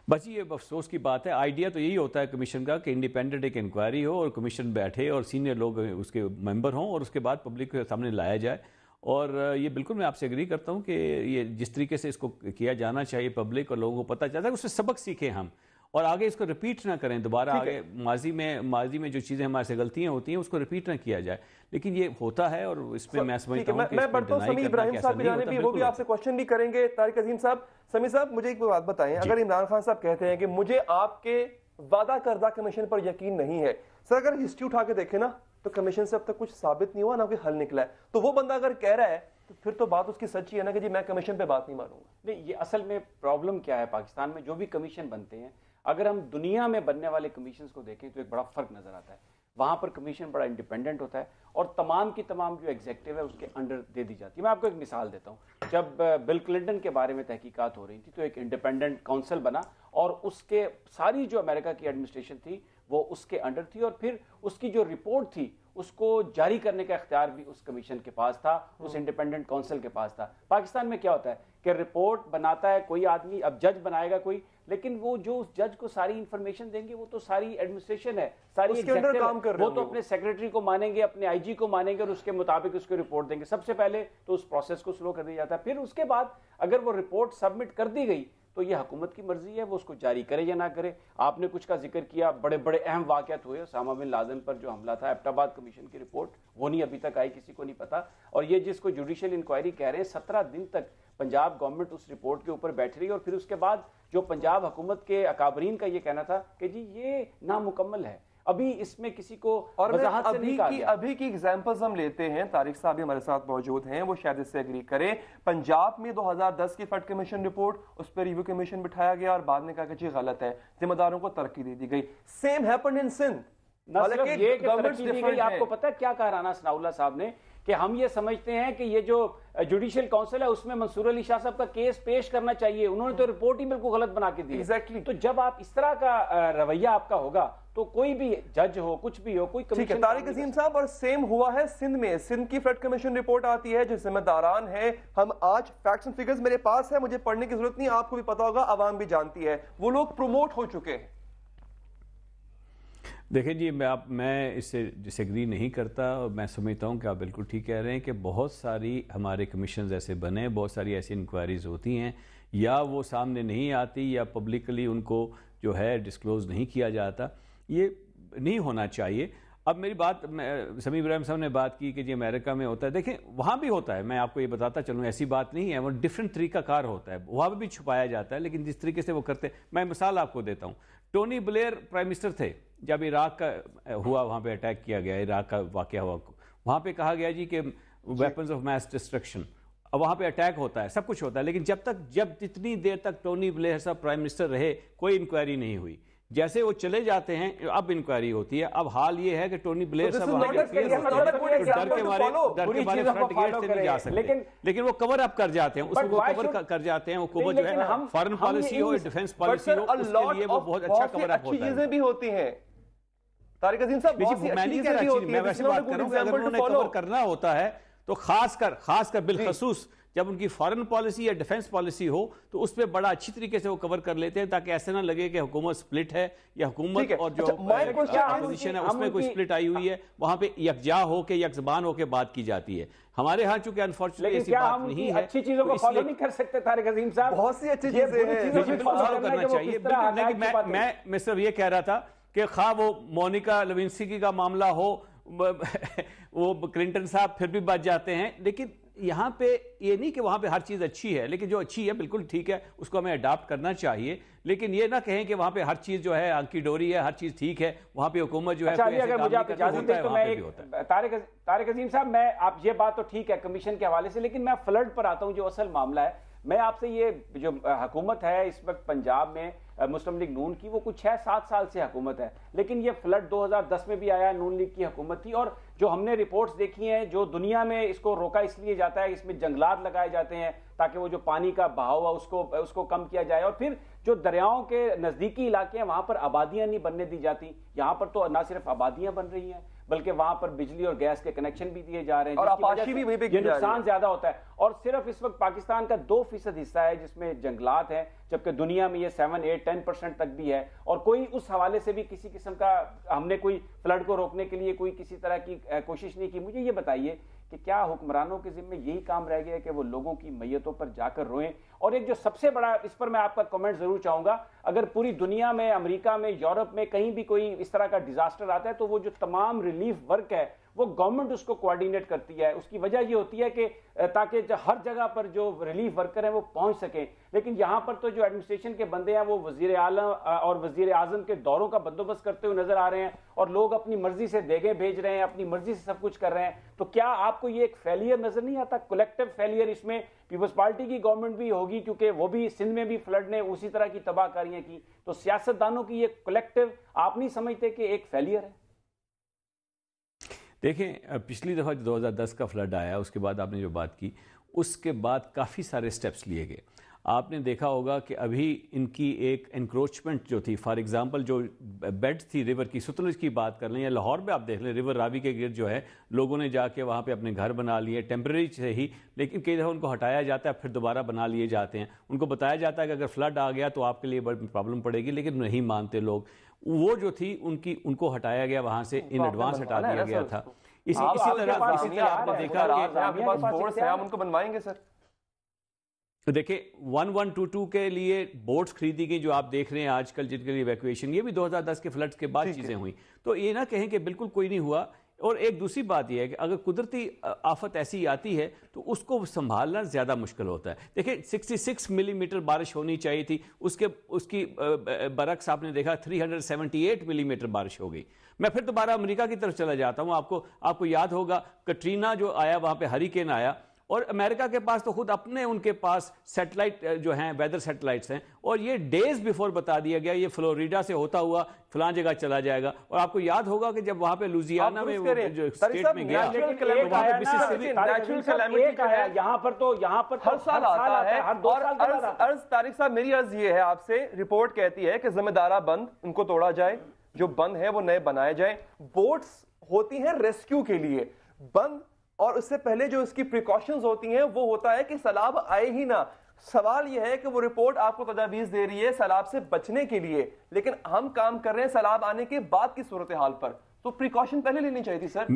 بس یہ افسوس کی بات ہے. آئیڈیا تو یہی ہوتا ہے کمیشن کا کہ انڈیپینڈنٹ ایک انکوائری ہو اور کمیشن بیٹھے اور سینئر لوگ اس کے ممبر ہوں اور اس کے بعد پبلک کے سامنے لایا جائے. اور یہ بالکل میں آپ سے ایگری کرتا ہوں کہ یہ جس طریقے سے اس کو کیا جانا چاہیے پبلک اور لوگوں کو پتہ چلتا ہے، اس سے سبق سیکھیں ہم اور آگے اس کو ریپیٹ نہ کریں دوبارہ. آگے ماضی میں جو چیزیں ہمارے سے غلطیاں ہوتی ہیں اس کو ریپیٹ نہ کیا جائے. لیکن یہ ہوتا ہے اور اس میں میں سمجھتا ہوں کہ میں بڑھتا ہوں سمیع ابراہیم صاحب کی جانب بھی، وہ بھی آپ سے کوشچن بھی کریں گے. طارق عظیم صاحب، سمیع صاحب مجھے ایک بات بتائیں، اگر عمران خان صاحب کہتے ہیں کہ مجھے آپ کے وعدہ کردہ کمیشن پر یقین نہیں ہے، سر اگر ہسٹری اٹھا کے دیکھیں نا تو کمیشن سے اب تک کچھ ثابت نہیں ہوا، نہ کوئی حل نکلا ہے. تو وہ بندہ اگر کہہ رہا ہے تو پھر تو بات اس کی سچی ہے نا کہ جی میں کمیشن پہ بات نہیں مانوں گا. نہیں، یہ اصل میں پرابلم کیا ہے پاکستان میں، جو بھی کمیشن بنتے ہیں، اگر ہم دنیا میں بننے والے کمیشنز کو دیکھیں تو ایک بڑا فرق نظر آتا ہے. وہاں پر کمیشن بڑا انڈیپینڈنٹ ہوتا ہے اور تمام کی تمام جو ایگزیکٹو ہے اس کے انڈر دے دی جاتی ہے. میں آپ کو ایک مثال دیتا ہوں. جب بل کلنٹن کے بارے میں تحقیقات ہو رہی تھی تو ایک انڈیپینڈنٹ کونسل بنا اور اس کے ساری جو امریکہ کی ایڈمنسٹریشن تھی وہ اس کے انڈر تھی، اور پھر اس کی جو رپورٹ تھی اس کو جاری کرنے کا اختیار بھی اس کمیشن کے پاس تھا، اس انڈیپینڈنٹ کونسل کے پاس تھا. پاکستان میں کیا ہوتا ہے کہ رپورٹ بناتا ہے کوئی آدمی، اب جج بنائے گا کوئی، لیکن وہ جو اس جج کو ساری انفارمیشن دیں گے وہ تو ساری ایڈمنسٹریشن ہے، ساری وہ تو اپنے سیکرٹری کو مانیں گے، اپنے آئی جی کو مانیں گے اور اس کے مطابق اس کو رپورٹ دیں گے. سب سے پہلے تو اس پروسیس کو سلو کر دیا جاتا ہے. پھر اس کے بعد اگر وہ رپورٹ سبمٹ کر دی گئی تو یہ حکومت کی مرضی ہے وہ اس کو جاری کرے یا نہ کرے. آپ نے کچھ کا ذکر کیا، بڑے بڑے اہم واقعات ہوئے. اسامہ بن لادن پر جو حملہ تھا، ایبٹ آباد کمیشن کی رپورٹ وہ نہیں ابھی تک آئی، کسی کو نہیں پتا. اور یہ جس کو جوڈیشل انکوائری کہہ رہے ہیں، 17 دن تک پنجاب گورنمنٹ اس رپورٹ کے اوپر بیٹھ رہی. اور پھر اس کے بعد جو پنجاب حکومت کے اکابرین کا یہ کہنا تھا کہ جی یہ نامکمل ہے، ابھی اس میں کسی کو وضاحت سے نہیں کہا گیا. ابھی کی ایگزامپلز ہم لیتے ہیں، طارق صاحب بھی ہمارے ساتھ موجود ہیں، وہ شاید اس سے ایگری کریں. پنجاب میں 2010 کی فلڈ کمیشن رپورٹ، اس پہ ریویو کمیشن بٹھایا گیا اور بعد میں کہا کہ جی غلط ہے، ذمہ داروں کو ترقی دے دی گئی. Same happened in Sindh. نہ صرف یہ کہ ترقی دی گئی، آپ کو پتہ ہے کیا کہا رانا ثناء اللہ صاحب نے کہ ہم یہ سمجھتے ہیں کہ یہ جو جوڈیشل کونسل ہے اس میں منصور علی شاہ صاحب کا کیس پیش کرنا چاہیے، انہوں نے تو رپورٹ ہی بالکل غلط بنا کے دی. ایگزیکٹلی. تو جب آپ اس طرح کا رویہ آپ کا ہوگا تو کوئی بھی جج ہو، کچھ بھی ہو، کوئی کمیشن. طارق عظیم صاحب، اور سیم ہوا ہے سندھ میں. سندھ کی فلڈ کمیشن رپورٹ آتی ہے جو ذمہ داران ہیں، ہم آج فیکٹس اینڈ فگرز میرے پاس ہے، مجھے پڑھنے کی ضرورت نہیں، آپ کو بھی پتا ہوگا، عوام بھی جانتی ہے، وہ لوگ پروموٹ ہو چکے ہیں. دیکھیں جی میں اس سے ڈس ایگری نہیں کرتا، اور میں سمجھتا ہوں کہ آپ بالکل ٹھیک کہہ رہے ہیں کہ بہت ساری ہمارے کمیشنز ایسے بنے، بہت ساری ایسی انکوائریز ہوتی ہیں، یا وہ سامنے نہیں آتی یا پبلکلی ان کو جو ہے ڈسکلوز نہیں کیا جاتا. یہ نہیں ہونا چاہیے. اب میری بات، سمیع ابراہیم صاحب نے بات کی کہ جی امریکہ میں ہوتا ہے، دیکھیں وہاں بھی ہوتا ہے، میں آپ کو یہ بتاتا چلوں، ایسی بات نہیں ہے، وہ ڈیفرنٹ طریقہ کار ہوتا ہے، وہاں بھی چھپایا جاتا ہے، لیکن جس طریقے سے وہ کرتے. میں مثال آپ کو دیتا ہوں. ٹونی بلیئر پرائم منسٹر تھے جب عراق کا ہوا، وہاں پہ اٹیک کیا گیا، عراق کا واقعہ ہوا، وہاں پہ کہا گیا جی کہ ویپنز آف میس ڈسٹرکشن. اور وہاں پہ اٹیک ہوتا ہے، سب کچھ ہوتا ہے، لیکن جب جتنی دیر تک ٹونی بلیئر صاحب پرائم منسٹر رہے کوئی انکوائری نہیں ہوئی. جیسے وہ چلے جاتے ہیں اب انکوائری ہوتی ہے. اب حال یہ ہے کہ ٹونی بلیئر صاحب وہاں کے پیئر ہوتے ہیں، ڈر کے مارے فرنٹ گیٹ سے نہیں جا سکتے، لیکن وہ کور اپ کر جاتے ہیں، اس کو کور کر جاتے ہیں. حکومت جو ہے فارن پالیسی ہو ڈیفنس پالیسی ہو اس کے لیے وہ بہت اچھا کور اپ ہوتا ہے. چیزیں بھی ہوتی ہیں طارق عظیم صاحب، میں نہیں کہہ رہا چیز، میں ویسے بات کر رہا ہوں کہ اگر انہوں نے کور کرنا ہوتا ہے تو خاص کر بالخصوص جب ان کی فارن پالیسی یا ڈیفنس پالیسی ہو تو اس پہ بڑا اچھی طریقے سے وہ کور کر لیتے ہیں، تاکہ ایسے نہ لگے کہ حکومت سپلٹ ہے یا حکومت اور جو اپوزیشن ہے اس میں کوئی سپلٹ آئی ہوئی ہے. وہاں پہ یکجا ہو کے یک زبان ہو کے بات کی جاتی ہے. ہمارے ہاں چونکہ انفارچونیٹلی ایسی بات نہیں ہے، اچھی چیزوں کو فالو نہیں کر سکتے طارق عظیم صاحب. بہت سی اچھی چیزیں ہیں فالو کرنا چاہیے. میں صرف یہ کہہ رہا تھا کہ خواہ وہ مونیکا لیوینسکی کا معاملہ ہو، وہ کلنٹن صاحب پھر بھی بچ جاتے ہیں، لیکن یہاں پہ یہ نہیں کہ وہاں پہ ہر چیز اچھی ہے، لیکن جو اچھی ہے بالکل ٹھیک ہے، اس کو ہمیں اڈاپٹ کرنا چاہیے. لیکن یہ نہ کہیں کہ وہاں پہ ہر چیز جو ہے آنکی ڈوری ہے، ہر چیز ٹھیک ہے، وہاں پہ حکومت جو ہے اگر مجھے آپ اجازت دیں تو میں طارق عظیم صاحب، آپ یہ بات تو ٹھیک ہے کمیشن کے حوالے سے، لیکن میں فلڈ پر آتا ہوں جو اصل معاملہ ہے. میں آپ سے یہ جو حکومت ہے اس وقت پنجاب میں مسلم لیگ نون کی، وہ کچھ 6-7 سال سے حکومت ہے، لیکن یہ فلڈ 2010 میں بھی آیا، نون لیگ کی حکومت تھی. اور جو ہم نے رپورٹس دیکھی ہیں، جو دنیا میں اس کو روکا اس لیے جاتا ہے، اس میں جنگلات لگائے جاتے ہیں تاکہ وہ جو پانی کا بہاؤ ہے اس کو کم کیا جائے. اور پھر جو دریاؤں کے نزدیکی علاقے ہیں وہاں پر آبادیاں نہیں بننے دی جاتی. یہاں پر تو نہ صرف آبادیاں بن رہی ہیں بلکہ وہاں پر بجلی اور گیس کے کنیکشن بھی دیے جا رہے ہیں، اور آپاشی بھی وہیں پہ یہ نقصان زیادہ ہوتا ہے. اور صرف اس وقت پاکستان کا 2% حصہ ہے جس میں جنگلات ہیں، جبکہ دنیا میں یہ 7-8-10% تک بھی ہے. اور کوئی اس حوالے سے بھی کسی قسم کا ہم نے کوئی فلڈ کو روکنے کے لیے کوئی کسی طرح کی کوشش نہیں کی. مجھے یہ بتائیے کہ کیا حکمرانوں کے ذمہ یہی کام رہ گیا کہ وہ لوگوں کی میتوں پر جا کر روئیں؟ اور ایک جو سب سے بڑا، اس پر میں آپ کا کمنٹ ضرور چاہوں گا، اگر پوری دنیا میں، امریکہ میں، یورپ میں کہیں بھی کوئی اس طرح کا ڈیزاسٹر آتا ہے تو وہ جو تمام ریلیف ورک ہے وہ گورنمنٹ اس کو کوارڈینیٹ کرتی ہے. اس کی وجہ یہ ہوتی ہے کہ تاکہ ہر جگہ پر جو ریلیف ورکر ہیں وہ پہنچ سکیں. لیکن یہاں پر تو جو ایڈمنسٹریشن کے بندے ہیں وہ وزیر اعلیٰ اور وزیر اعظم کے دوروں کا بندوبست کرتے ہوئے نظر آ رہے ہیں، اور لوگ اپنی مرضی سے دیگیں بھیج رہے ہیں، اپنی مرضی سے سب کچھ کر رہے ہیں. تو کیا آپ کو یہ ایک فیلئر نظر نہیں آتا، کولیکٹو فیلئر؟ اس میں پیپلز پارٹی کی گورنمنٹ بھی ہوگی کیونکہ وہ بھی سندھ میں بھی فلڈ نے اسی طرح کی تباہ کاریاں کی. تو سیاستدانوں کی یہ کولیکٹو آپ نہیں سمجھتے کہ ایک فیلئر ہے؟ دیکھیں، پچھلی دفعہ جو 2010 کا فلڈ آیا اس کے بعد آپ نے جو بات کی، اس کے بعد کافی سارے سٹیپس لیے گئے. آپ نے دیکھا ہوگا کہ ابھی ان کی ایک انکروچمنٹ جو تھی، فار ایگزامپل جو بیڈ تھی ریور کی، ستلج کی بات کر لیں یا لاہور میں آپ دیکھ لیں، ریور راوی کے گرد جو ہے لوگوں نے جا کے وہاں پہ اپنے گھر بنا لیے ٹیمپرری سے ہی، لیکن کئی دفعہ ان کو ہٹایا جاتا ہے پھر دوبارہ بنا لیے جاتے ہیں. ان کو بتایا جاتا ہے کہ اگر فلڈ آ گیا تو آپ کے لیے بڑی پرابلم پڑے گی، لیکن نہیں مانتے لوگ. وہ جو تھی ان کو ہٹایا گیا، وہاں سے ان ایڈوانس ہٹا دیا گیا تھا. اسی طرح آپ نے دیکھا کہ آپ کے پاس بورڈز ہیں، آپ ان کو بنوائیں گے سر؟ دیکھیں 1122 کے لیے بوٹس خریدی گئی جو آپ دیکھ رہے ہیں آج کل، جن کے لیے ایویکویشن، یہ بھی 2010 کے فلڈز کے بعد چیزیں ہوئیں. تو یہ نہ کہیں کہ بالکل کوئی نہیں ہوا. اور ایک دوسری بات یہ ہے کہ اگر قدرتی آفت ایسی آتی ہے تو اس کو سنبھالنا زیادہ مشکل ہوتا ہے. دیکھیں 66 ملی میٹر بارش ہونی چاہیے تھی، اس کی برعکس آپ نے دیکھا 378 ملی میٹر بارش ہو گئی. میں پھر دوبارہ امریکہ کی طرف چلا جاتا ہوں. آپ کو یاد ہوگا کٹرینا جو آیا، وہاں پہ ہریکین آیا، اور امریکہ کے پاس تو خود اپنے ان کے پاس سیٹلائٹ جو ہیں، ویدر سیٹلائٹس ہیں، اور یہ ڈیز بیفور بتا دیا گیا یہ فلوریڈا سے ہوتا ہوا فلاں جگہ چلا جائے گا. اور آپ کو یاد ہوگا کہ جب وہاں پہ لوزیانا میں جو اسٹیٹ میں گیا تو وہاں پہ یہاں پر ہر سال آتا ہے. اور طارق صاحب میری عرض یہ ہے آپ سے، رپورٹ کہتی ہے کہ ذمہ دارہ بند ان کو توڑا جائے، جو بند ہے وہ نئے بنائے جائیں. بوٹس ہوتی ہیں ریسکیو کے لیے بند، اور اس سے پہلے جو اس کی پریکاشنز ہوتی ہیں وہ ہوتا ہے کہ سیلاب آئے ہی نہ. سوال یہ ہے کہ وہ رپورٹ آپ کو تجاویز دے رہی ہے سیلاب سے بچنے کے لیے، لیکن ہم کام کر رہے ہیں سیلاب آنے کے بعد کی صورتحال پر. تو پریکاشن پہلے لینی چاہیے تھی سر.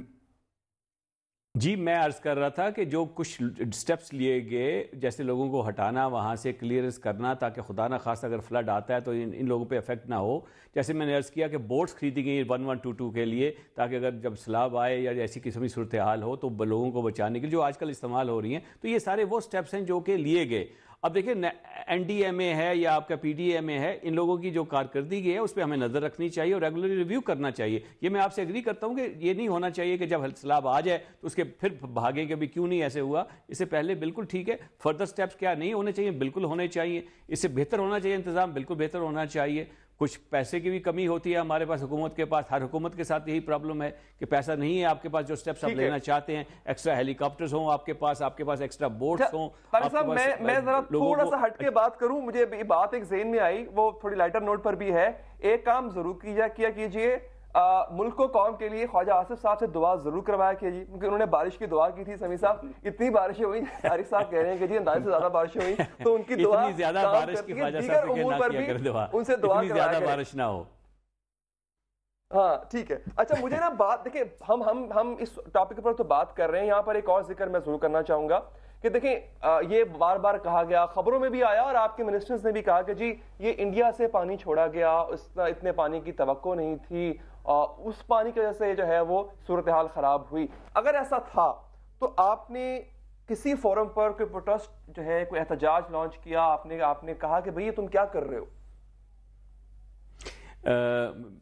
جی میں عرض کر رہا تھا کہ جو کچھ سٹیپس لیے گئے، جیسے لوگوں کو ہٹانا، وہاں سے کلیئرنس کرنا تاکہ خدا نہ خواستہ اگر فلڈ آتا ہے تو ان لوگوں پہ افیکٹ نہ ہو. جیسے میں نے عرض کیا کہ بوٹس خریدی گئی 1122 کے لیے تاکہ اگر جب سیلاب آئے یا ایسی قسم کی صورتحال ہو تو لوگوں کو بچانے کے لیے، جو آج کل استعمال ہو رہی ہیں. تو یہ سارے وہ سٹیپس ہیں جو کہ لیے گئے. اب دیکھیں NDMA ہے یا آپ کا PDMA ہے, ان لوگوں کی جو کارکردگی ہے اس پہ ہمیں نظر رکھنی چاہیے اور ریگولرلی ریویو کرنا چاہیے. یہ میں آپ سے ایگری کرتا ہوں کہ یہ نہیں ہونا چاہیے کہ جب سیلاب آ جائے تو اس کے پھر بھاگیں کہ بھی کیوں نہیں ایسے ہوا. اس سے پہلے بالکل ٹھیک ہے, فردر سٹیپس کیا نہیں ہونے چاہیے, بالکل ہونے چاہیے. اس سے بہتر ہونا چاہیے انتظام, بالکل بہتر ہونا چاہیے. کچھ پیسے کی بھی کمی ہوتی ہے ہمارے پاس, حکومت کے پاس, ہر حکومت کے ساتھ یہی پرابلم ہے کہ پیسہ نہیں ہے آپ کے پاس جو سٹیپس آپ لینا چاہتے ہیں. ایکسٹرا ہیلی کاپٹرز ہوں آپ کے پاس ایکسٹرا بوٹس ہوں. میں ذرا تھوڑا سا ہٹ کے بات کروں, مجھے بات ایک ذہن میں آئی, وہ تھوڑی لائٹر نوٹ پر بھی ہے. ایک کام ضرور کیا کیجئے, ملک و قوم کے لیے خواجہ آصف صاحب سے دعا ضرور کروایا کیجیے, کیونکہ انہوں نے بارش کی دعا کی تھی. سمیع صاحب اتنی بارشیں ہوئی, طارق صاحب کہہ رہے ہیں کہ جی اندازے سے زیادہ بارشیں ہوئی, تو ان کی دعا اتنی زیادہ بارش کی خواجہ صاحب سے نہ کیا کرے دعا, ان سے دعا اتنی زیادہ بارش نہ ہو. ہاں ٹھیک ہے. اچھا مجھے نا بات دیکھیں, ہم اس ٹاپک پر تو بات کر رہے ہیں, یہاں پر ایک اور ذکر میں ضرور کرنا چاہوں گا کہ دیکھیں یہ بار بار کہا گیا, خبروں میں بھی آیا اور آپ کے منسٹرز نے بھی کہا کہ جی یہ انڈیا سے پانی چھوڑا گیا, اتنے پانی کی توقع نہیں تھی, اس پانی کی وجہ سے جو ہے وہ صورتحال خراب ہوئی. اگر ایسا تھا تو آپ نے کسی فورم پر کوئی پروٹیسٹ جو ہے, کوئی احتجاج لانچ کیا, آپ نے کہا کہ بھئی یہ تم کیا کر رہے ہو؟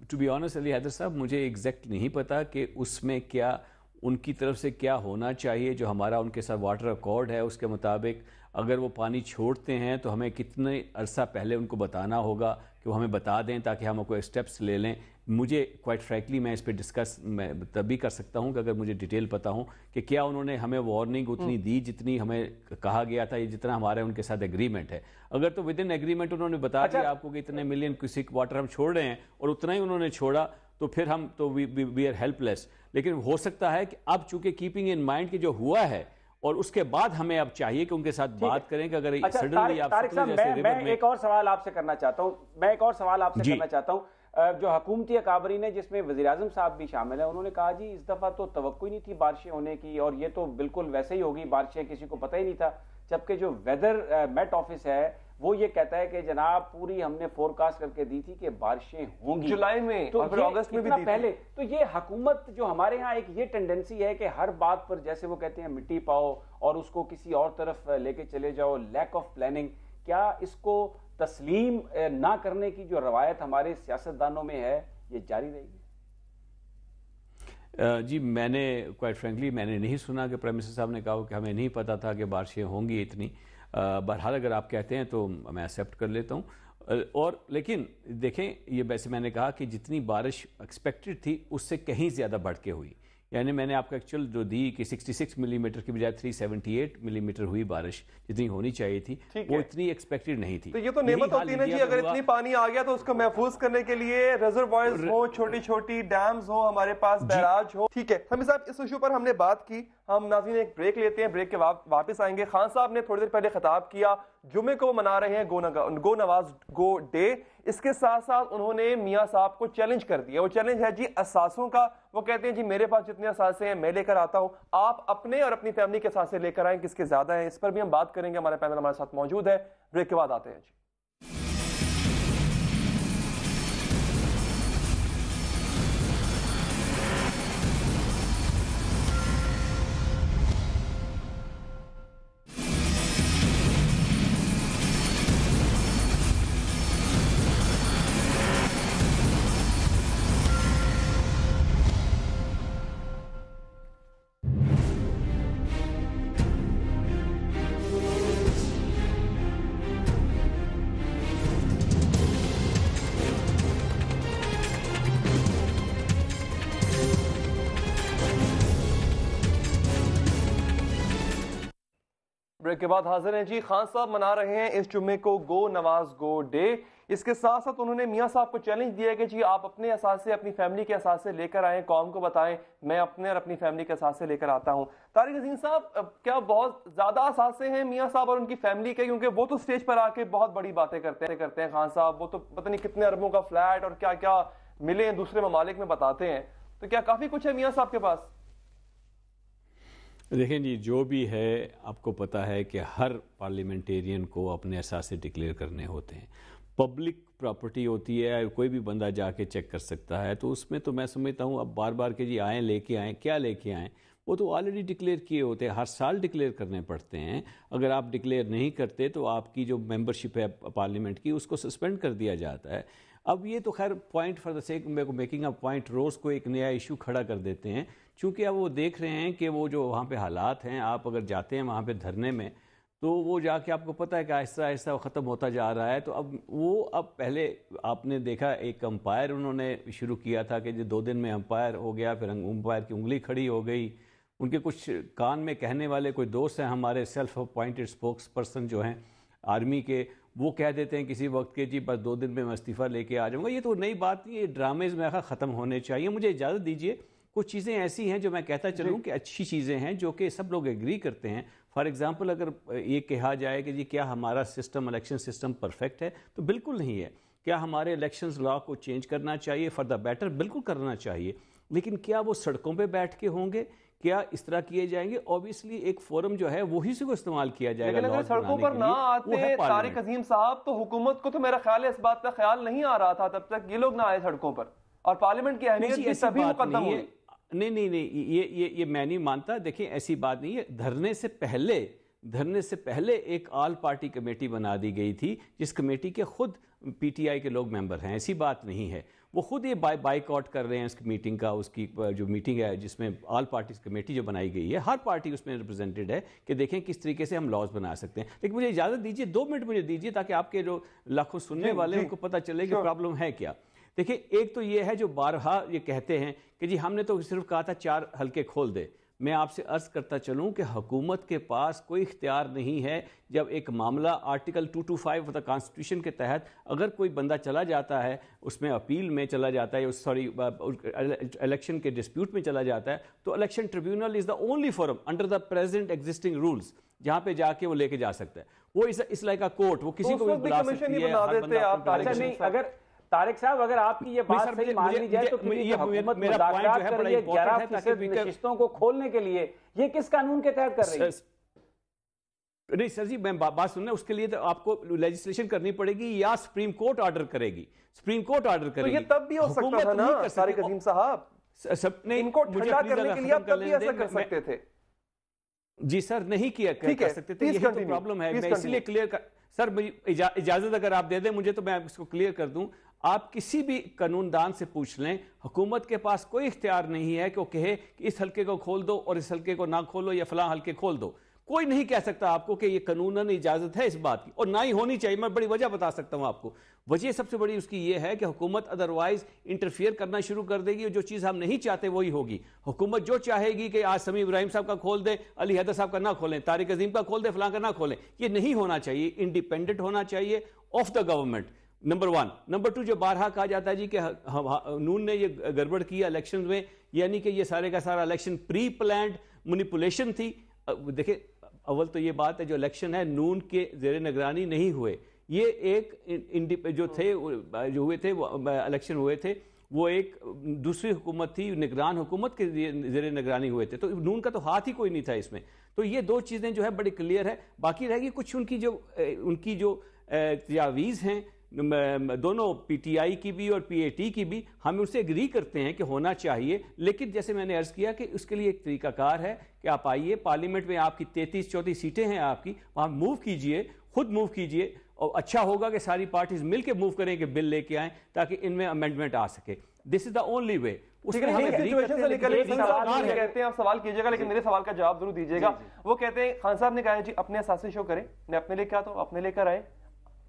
ٹو بی آنسٹ علی حیدر صاحب, مجھے ایگزیکٹ نہیں پتا کہ اس میں کیا ان کی طرف سے کیا ہونا چاہیے. جو ہمارا ان کے ساتھ واٹر ایکارڈ ہے اس کے مطابق اگر وہ پانی چھوڑتے ہیں تو ہمیں کتنے عرصہ پہلے ان کو بتانا ہوگا کہ وہ ہمیں بتا دیں تاکہ ہم کوئی اسٹیپس لے لیں. مجھے کوائٹ فرینکلی میں اس پہ ڈسکس میں تبھی کر سکتا ہوں کہ اگر مجھے ڈیٹیل پتا ہوں کہ کیا انہوں نے ہمیں وارننگ اتنی دی جتنی ہمیں کہا گیا تھا, جتنا ہمارے ان کے ساتھ ایگریمنٹ ہے. اگر تو ود ان ایگریمنٹ انہوں نے بتا دیا آپ کو کہ اتنے ملین کیوسک واٹر ہم چھوڑ رہے ہیں اور اتنا ہی انہوں نے چھوڑا تو پھر ہم تو وی آر ہیلپ لیس. لیکن ہو سکتا ہے کہ اب چونکہ کیپنگ ان مائنڈ کہ جو ہوا ہے اور اس کے بعد ہمیں اب چاہیے کہ ان کے ساتھ بات کریں کہ اگر سڈنلی آپ میں ایک اور سوال آپ سے کرنا چاہتا ہوں, جو حکومتی اکابرین ہے جس میں وزیراعظم صاحب بھی شامل ہیں, انہوں نے کہا جی اس دفعہ تو توقع ہی نہیں تھی بارشیں ہونے کی اور یہ تو بالکل ویسے ہی ہوگی بارشیں, کسی کو پتہ ہی نہیں تھا. جبکہ جو ویدر میٹ آفس ہے وہ یہ کہتا ہے کہ جناب پوری ہم نے فورکاسٹ کر کے دی تھی کہ بارشیں ہوں گی جولائی میں اور پھر اگست میں بھی دی پہلے. تو یہ حکومت جو ہمارے ہاں ایک یہ ٹینڈنسی ہے کہ ہر بات پر جیسے وہ کہتے ہیں مٹی پاؤ اور اس کو کسی اور طرف لے کے چلے جاؤ, لیک آف پلاننگ, کیا اس کو تسلیم نہ کرنے کی جو روایت ہمارے سیاستدانوں میں ہے یہ جاری رہے گی؟ جی میں نے کوائٹ فرینکلی میں نے نہیں سنا کہ پرائم منسٹر صاحب نے کہا کہ ہمیں نہیں پتا تھا کہ بارشیں ہوں گی اتنی. بہرحال اگر آپ کہتے ہیں تو میں ایکسیپٹ کر لیتا ہوں. اور لیکن دیکھیں یہ ویسے میں نے کہا کہ جتنی بارش ایکسپیکٹڈ تھی اس سے کہیں زیادہ بڑھ کے ہوئی. یعنی میں نے آپ کو ایکچوئل جو دی کہ 66 ملی میٹر کی بجائے 378 ملی میٹر ہوئی بارش جتنی ہونی چاہیے تھی, وہ اتنی ایکسپیکٹڈ نہیں تھی. تو یہ تو نعمت ہوتی ہے نا جی, اگر اتنی پانی آ گیا تو اس کو محفوظ کرنے کے لیے ریزروائرز ہو, چھوٹی چھوٹی ڈیمز ہو, ہمارے پاس بیراج ہو. ٹھیک ہے سمیع صاحب, اس ایشو پر ہم نے بات کی. ہم ناظرین ایک بریک لیتے ہیں, بریک کے واپس آئیں گے. خان صاحب نے تھوڑی دیر پہلے خطاب کیا, جمعے کو منا رہے ہیں گو نواز گو ڈے. اس کے ساتھ ساتھ انہوں نے میاں صاحب کو چیلنج کر دیا. وہ چیلنج ہے جی اثاثوں کا. وہ کہتے ہیں جی میرے پاس جتنے اثاثے ہیں میں لے کر آتا ہوں, آپ اپنے اور اپنی فیملی کے اثاثے لے کر آئیں, کس کے زیادہ ہیں. اس پر بھی ہم بات کریں گے. ہمارا پینل ہمارے ساتھ موجود ہے. بریک کے بعد آتے ہیں جی. بریک کے بعد حاضر ہیں جی. خان صاحب منا رہے ہیں اس جمعے کو گو نواز گو ڈے. اس کے ساتھ ساتھ انہوں نے میاں صاحب کو چیلنج دیا کہ جی آپ اپنے اثاثے اپنی فیملی کے اثاثے لے کر آئیں, قوم کو بتائیں میں اپنے اور اپنی فیملی کے اثاثے لے کر آتا ہوں. طارق عظیم صاحب, کیا بہت زیادہ اثاثے ہیں میاں صاحب اور ان کی فیملی کے؟ کیونکہ وہ تو سٹیج پر آ کے بہت بڑی باتیں کرتے ہیں خان صاحب, وہ تو پتہ نہیں کتنے اربوں کا فلیٹ اور کیا کیا ملے دوسرے ممالک میں بتاتے ہیں. تو کیا کافی کچھ ہے میاں صاحب کے پاس؟ دیکھیں جی, جو بھی ہے آپ کو پتا ہے کہ ہر پارلیمنٹیرین کو اپنے اثاثے ڈکلیئر کرنے ہوتے ہیں. پبلک پراپرٹی ہوتی ہے, کوئی بھی بندہ جا کے چیک کر سکتا ہے. تو اس میں تو میں سمجھتا ہوں اب بار بار کہ جی آئیں لے کے آئیں, کیا لے کے آئیں, وہ تو آلریڈی ڈکلیئر کیے ہوتے ہیں، ہر سال ڈکلیئر کرنے پڑتے ہیں. اگر آپ ڈکلیئر نہیں کرتے تو آپ کی جو ممبرشپ ہے پارلیمنٹ کی اس کو سسپینڈ کر دیا جاتا ہے. اب یہ تو خیر point for the sake making a point روز کو ایک نیا ایشو کھڑا کر دیتے ہیں، چونکہ اب وہ دیکھ رہے ہیں کہ وہ جو وہاں پہ حالات ہیں، آپ اگر جاتے ہیں وہاں پہ دھرنے میں تو وہ جا کے آپ کو پتہ ہے کہ آہستہ آہستہ وہ ختم ہوتا جا رہا ہے. تو اب پہلے آپ نے دیکھا ایک امپائر انہوں نے شروع کیا تھا کہ 2 دن میں امپائر ہو گیا، پھر امپائر کی انگلی کھڑی ہو گئی. ان کے کچھ کان میں کہنے والے کوئی دوست ہیں ہمارے سیلف اپوائنٹڈ اسپوکس پرسن جو ہیں آرمی کے، وہ کہہ دیتے ہیں کسی وقت کہ جی بس 2 دن میں استعفیٰ لے کے آ جاؤں گا. یہ تو نئی بات نہیں ہے، یہ ڈرامے میں ختم ہونے چاہیے. مجھے اجازت دیجیے کچھ چیزیں ایسی ہیں جو میں کہتا چلوں کہ اچھی چیزیں ہیں جو کہ سب لوگ ایگری کرتے ہیں. فار ایگزامپل اگر یہ کہا جائے کہ جی کیا ہمارا سسٹم الیکشن سسٹم پرفیکٹ ہے، تو بالکل نہیں ہے. کیا ہمارے الیکشنز لا کو چینج کرنا چاہیے فار دا بیٹر؟ بالکل کرنا چاہیے. لیکن کیا وہ سڑکوں پہ بیٹھ کے ہوں گے؟ کیا اس طرح کیے جائیں گے؟ اوبیسلی ایک فورم جو ہے وہی سے کو استعمال کیا جائے گا. لیکن اگر سڑکوں پر نہ آتے طارق عظیم صاحب تو حکومت کو تو میرا خیال ہے اس بات کا خیال نہیں آ رہا تھا تب تک یہ لوگ نہ آئے سڑکوں پر، اور پارلیمنٹ کی اہمیت بھی تبھی مقدم ہوئی. نہیں یہ میں نہیں مانتا. دیکھیں ایسی بات نہیں ہے. دھرنے سے پہلے ایک آل پارٹی کمیٹی بنا دی گئی تھی جس کمیٹی کے خود پی ٹی آئی کے لوگ ممبر ہیں. ایسی بات نہیں ہے. وہ خود یہ بائیک آؤٹ کر رہے ہیں اس کی میٹنگ کا. اس کی جو میٹنگ ہے جس میں آل پارٹیز کمیٹی جو بنائی گئی ہے، ہر پارٹی اس میں ریپرزینٹڈ ہے کہ دیکھیں کس طریقے سے ہم لاز بنا سکتے ہیں. لیکن مجھے اجازت دیجیے 2 منٹ مجھے دیجیے تاکہ آپ کے جو لاکھوں سننے والے ہیں ان کو پتہ چلے کہ پرابلم ہے کیا. دیکھیں ایک تو یہ ہے جو بارہا یہ کہتے ہیں کہ جی ہم نے تو صرف کہا تھا 4 حلقے کھول دے. میں آپ سے عرض کرتا چلوں کہ حکومت کے پاس کوئی اختیار نہیں ہے. جب ایک معاملہ آرٹیکل 225 آف دا کانسٹیٹیوشن کے تحت اگر کوئی بندہ چلا جاتا ہے، اس میں اپیل میں چلا جاتا ہے، الیکشن کے ڈسپیوٹ میں چلا جاتا ہے، تو election tribunal is the only forum under the present existing rules جہاں پہ جا کے وہ لے کے جا سکتا ہے. وہ اس لائک کا کورٹ، وہ کسی کو بھی بلا سکتی ہے. اگر طارق صاحب اگر آپ کی یہ بات صحیح مان لی جائے تو حکومت مذاکرات کر رہی ہے 11% نشستوں کو کھولنے کے لیے، یہ کس قانون کے تحت کر رہی ہے؟ نہیں سر جی میں بات سننا، اس کے لیے تو آپ کو لیجسلیشن کرنی پڑے گی یا سپریم کورٹ آرڈر کرے گی. سپریم کورٹ آرڈر کرے گی. یہ تب بھی ہو سکتا تھا نا طارق عظیم صاحب، ان کو ٹھنڈا کرنے کے لیے آپ تب بھی ایسا کر سکتے تھے. جی سر نہیں کیا کر سکتے تھے. یہی تو پرابلم ہے. میں اس لیے کلیئر سر اجازت اگر آپ دے دیں مجھے تو میں اس کو کلیئر کر دوں. آپ کسی بھی قانون دان سے پوچھ لیں، حکومت کے پاس کوئی اختیار نہیں ہے کہ وہ کہے کہ اس حلقے کو کھول دو اور اس حلقے کو نہ کھولو یا فلاں حلقے کھول دو. کوئی نہیں کہہ سکتا آپ کو کہ یہ قانوناً اجازت ہے اس بات کی، اور نہ ہی ہونی چاہیے. میں بڑی وجہ بتا سکتا ہوں آپ کو. وجہ سب سے بڑی اس کی یہ ہے کہ حکومت ادروائز انٹرفیئر کرنا شروع کر دے گی، اور جو چیز ہم نہیں چاہتے وہی ہوگی. حکومت جو چاہے گی کہ آج سمیع ابراہیم صاحب کا کھول دیں، علی حیدر صاحب کا نہ کھولیں، طارق عظیم کا کھول دیں، فلاں کا نہ کھولیں. یہ نہیں ہونا چاہیے. انڈیپینڈنٹ ہونا چاہیے of the government. Number 1. Number 2 جو بارہا کہا جاتا ہے جی کہ نون نے یہ گڑبڑ کیا الیکشن میں، یعنی کہ یہ سارے کا سارا الیکشن پری پلانڈ مینیپولیشن تھی. دیکھیں اول تو یہ بات ہے جو الیکشن ہے نون کے زیر نگرانی نہیں ہوئے. یہ ایک جو ہوئے تھے الیکشن ہوئے تھے وہ ایک دوسری حکومت تھی، نگران حکومت کے زیر نگرانی ہوئے تھے. تو نون کا تو ہاتھ ہی کوئی نہیں تھا اس میں. تو یہ 2 چیزیں جو ہے بڑی کلیئر ہے. باقی رہ گی کچھ ان کی جو تجاویز ہیں دونوں پی ٹی آئی کی بھی اور پی اے ٹی کی بھی، ہم ان سے اگری کرتے ہیں کہ ہونا چاہیے. لیکن جیسے میں نے عرض کیا کہ اس کے لیے ایک طریقہ کار ہے کہ آپ آئیے پارلیمنٹ میں، آپ کی 33-34 سیٹیں ہیں آپ کی، وہاں موو کیجئے، خود موو کیجئے. اور اچھا ہوگا کہ ساری پارٹیز مل کے موو کریں کہ بل لے کے آئیں تاکہ ان میں امینڈمنٹ آ سکے. دس از دا اونلی وے. کہتے ہیں آپ سوال کیجیے گا لیکن میرے سوال کا جواب ضرور دیجیے گا. وہ کہتے ہیں خان صاحب نے کہا جی اپنے اثاثے شو کریں، میں اپنے لے کے آتا ہوں، اپنے لے کر آئے،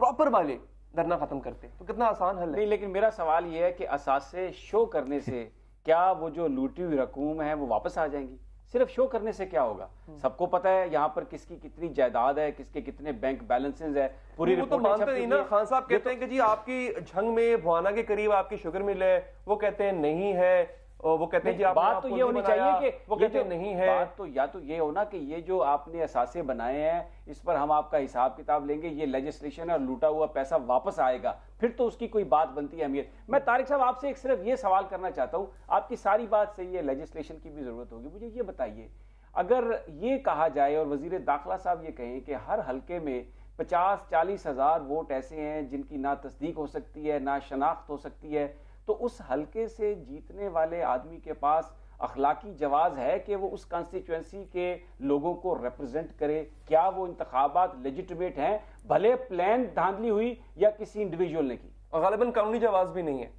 پراپر والے دھرنا ختم کرتے. تو کتنا آسان حل ہے. نہیں لیکن میرا سوال یہ ہے کہ اثاثے شو کرنے سے کیا وہ جو لوٹی ہوئی رقوم ہے وہ واپس آ جائیں گی؟ صرف شو کرنے سے کیا ہوگا؟ سب کو پتا ہے یہاں پر کس کی کتنی جائیداد ہے، کس کے کتنے بینک بیلنسز ہے، پوری وہ تو مانتے نہیں نا. خان صاحب کہتے ہیں کہ جی آپ کی جھنگ میں بھوانا کے قریب آپ کی شوگر مل ہے، وہ کہتے ہیں نہیں ہے. وہ کہتے ہیں جی بات تو یہ ہونی چاہیے کہ وہ کہتے ہیں نہیں ہے. بات تو یا تو یہ ہونا کہ یہ جو آپ نے اثاثے بنائے ہیں اس پر ہم آپ کا حساب کتاب لیں گے، یہ لیجسلیشن اور لوٹا ہوا پیسہ واپس آئے گا، پھر تو اس کی کوئی بات بنتی ہے اہمیت. میں طارق صاحب آپ سے ایک صرف یہ سوال کرنا چاہتا ہوں. آپ کی ساری بات صحیح ہے، لیجسلیشن کی بھی ضرورت ہوگی. مجھے یہ بتائیے اگر یہ کہا جائے اور وزیر داخلہ صاحب یہ کہیں کہ ہر حلقے میں 50-40 ہزار ووٹ ایسے ہیں جن کی نہ تصدیق ہو سکتی ہے نہ شناخت ہو سکتی ہے، تو اس حلقے سے جیتنے والے آدمی کے پاس اخلاقی جواز ہے کہ وہ اس کانسٹیچوئنسی کے لوگوں کو ریپرزینٹ کرے؟ کیا وہ انتخابات لیجیٹمیٹ ہیں، بھلے پلان دھاندلی ہوئی یا کسی انڈیویجول نے کی؟ اور غالباً قانونی جواز بھی نہیں ہے.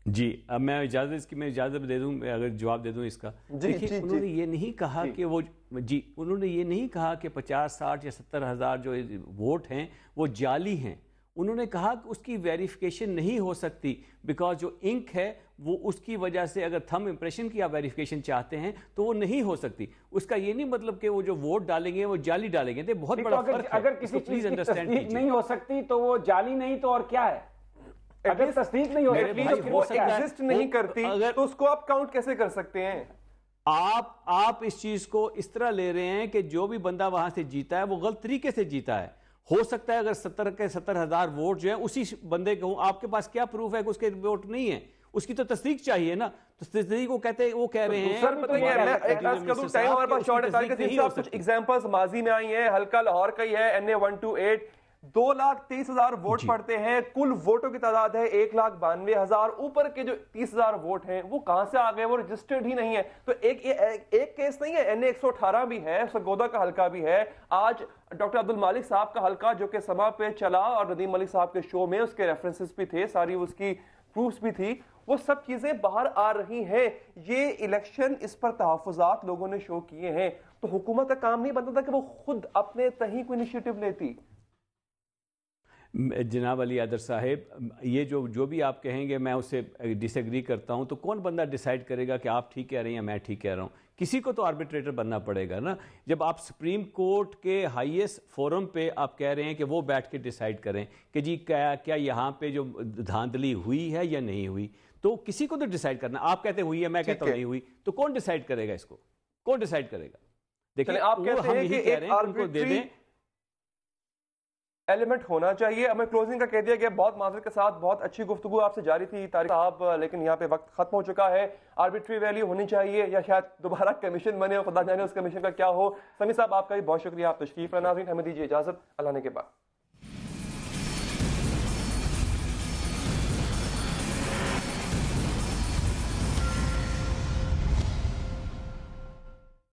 جی اب میں اجازت دے دوں، میں اگر جواب دے دوں اس کا. دیکھیے انہوں نے یہ نہیں کہا کہ وہ انہوں نے یہ نہیں کہا کہ 50 60 یا 70 ہزار جو ووٹ ہیں وہ جعلی ہیں. انہوں نے کہا کہ اس کی ویریفیکیشن نہیں ہو سکتی بیکاز جو انک ہے وہ اس کی وجہ سے اگر تھم امپریشن کی آپ ویریفیکیشن چاہتے ہیں تو وہ نہیں ہو سکتی. اس کا یہ نہیں مطلب کہ وہ جو ووٹ ڈالیں گے وہ جعلی ڈالیں گے. بہت بڑا فرق ہے. اگر کسی چیز کی تصدیق نہیں ہو سکتی تو وہ جعلی نہیں تو اور کیا ہے؟ اگر تصدیق نہیں وہ ایگزسٹ نہیں کرتی تو اس کو آپ کاؤنٹ کیسے کر سکتے ہیں؟ آپ اس چیز کو اس طرح لے رہے ہیں کہ جو بھی بندہ وہاں سے جیتا ہے وہ غلط طریقے سے جیتا ہے. ہو سکتا ہے اگر 70 ہزار ووٹ جو ہے اسی بندے کے ہوں. آپ کے پاس کیا پروف ہے کہ اس کے ووٹ نہیں ہے؟ اس کی تو تصدیق چاہیے نا. تو تصدیق وہ کہتے ہیں، وہ کہہ رہے ہیں. کچھ ایگزامپلز ماضی میں آئی ہیں. حلقہ لاہور کا ہی ہے NA128، 2,30,000 ووٹ پڑتے ہیں. کل ووٹوں کی تعداد ہے 1,92,000. اوپر کے جو 30,000 ووٹ ہیں وہ کہاں سے آ گئے؟ وہ رجسٹرڈ ہی نہیں ہے. تو ایک کیس نہیں ہے. NA118 بھی ہے، سرگودا کا حلقہ بھی ہے. آج ڈاکٹر عبد المالک صاحب کا حلقہ جو کہ سما پہ چلا اور ندیم ملک صاحب کے شو میں اس کے ریفرنسز بھی تھے، ساری اس کی پروفز بھی تھی، وہ سب چیزیں باہر آ رہی ہیں. یہ الیکشن اس پر تحفظات لوگوں نے شو کیے ہیں. تو حکومت کا کام نہیں بنتا تھا کہ وہ خود اپنے تہیں کوئی انیشیٹو لیتی. جناب علی حیدر صاحب، یہ جو بھی آپ کہیں گے میں اس سے ڈس ایگری کرتا ہوں. تو کون بندہ ڈیسائیڈ کرے گا کہ آپ ٹھیک کہہ رہے ہیں یا میں ٹھیک کہہ رہا ہوں؟ کسی کو تو آربیٹریٹر بننا پڑے گا نا. جب آپ سپریم کورٹ کے ہائیسٹ فورم پہ آپ کہہ رہے ہیں کہ وہ بیٹھ کے ڈیسائیڈ کریں کہ جی کیا یہاں پہ جو دھاندلی ہوئی ہے یا نہیں ہوئی، تو کسی کو تو ڈیسائیڈ کرنا. آپ کہتے ہیں ہوئی ہے، میں کہتا ہوں نہیں ہوئی، تو کون ڈیسائیڈ کرے گا اس کو؟ کون ڈیسائیڈ کرے گا؟ دیکھیں آپ کہتے ہیں کہ ایک آربیٹری ایلیمنٹ ہونا چاہیے. ہمیں کلوزنگ کا کہہ دیا گیا. بہت معذرت کے ساتھ بہت اچھی گفتگو آپ سے جاری تھی طارق صاحب، لیکن یہاں پہ وقت ختم ہو چکا ہے. آربیٹری ویلیو ہونی چاہیے یا شاید دوبارہ کمیشن بنے، خدا جانے اس کمیشن کا کیا ہو. سمیع صاحب آپ کا بھی بہت شکریہ، آپ تشریف لائے. ناظرین ہمیں دیجیے اجازت، اللہ نے کے بعد.